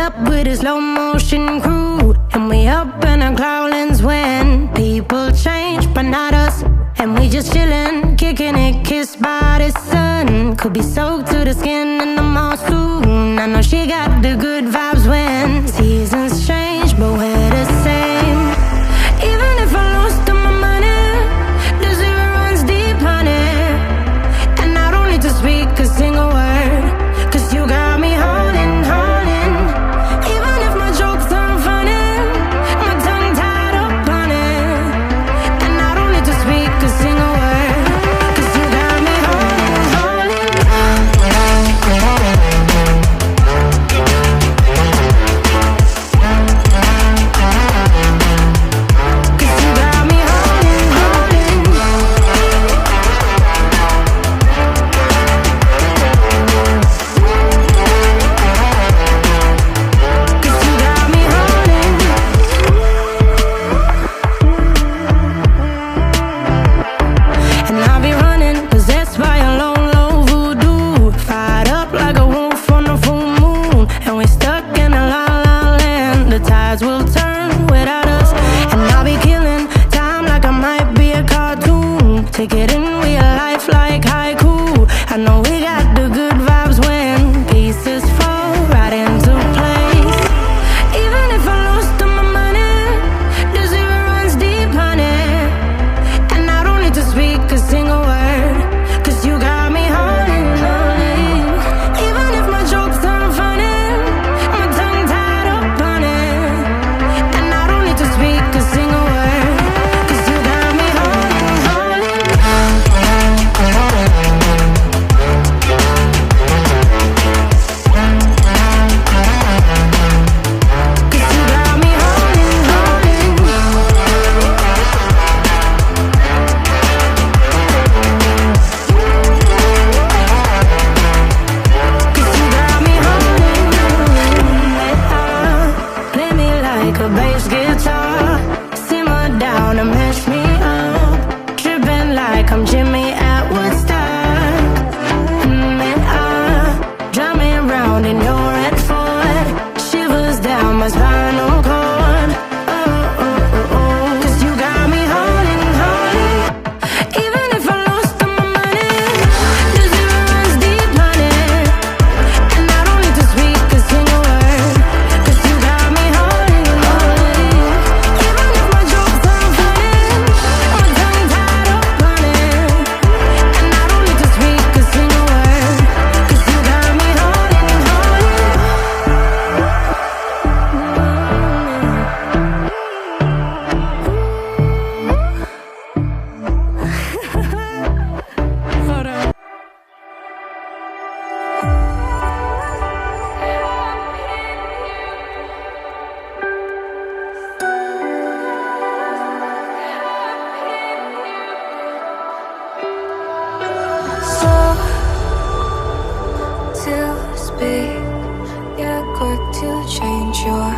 up with a slow motion crew, and we up in our clouds when people change, but not us. And we just chillin', kicking it, kissed by the sun. Could be soaked to the skin in the mall soon. I know she got the good vibes when seasons change, but we're the same. Even if I lost all my money, the zero runs deep, honey. And I don't need to speak a single word, 'cause you got me holding, holding. Even if my jokes aren't funny, my tongue tied up on it. And I don't need to speak a single word, 'cause you got me holding, holding. 'Cause you got me holding, holding. 'Cause you got me holding. And I'll be running, possessed by a low, low voodoo. Fired up like a wolf on a full moon. And we're stuck in a la la land. The tides will turn without us. And I'll be killing time like I might be a cartoon. Take it in real life like haiku. I know we got the good vibes when pieces fall right into place. Even if I lost all my money, the zero runs deep, honey. And I don't need to speak a single word, 'cause you got me holding, holding. Even if my jokes aren't funny, my tongue tied up on it. And I don't need to speak a single word, 'cause you got me holding, holding. 'Cause you got me holding, holding. 'Cause you got me holding, holding. Play me like a bass guitar, simmer down and mash me up. Tripping like I'm Jimmy at Woodstock. Drumming round in your red Ford, shivers down my spinal cord. Oh, oh, oh, oh. 'Cause you got me holding, holding. Even if I lost all my money, the zero runs deep, honey. And I don't need to speak a single word, 'cause you got me holding, holding. Even if my jokes aren't funny, my tongue tied up on it. And I don't need to speak a single word, 'cause you got me holding, holding. Hold on. Slow to speak, yeah, quick to change your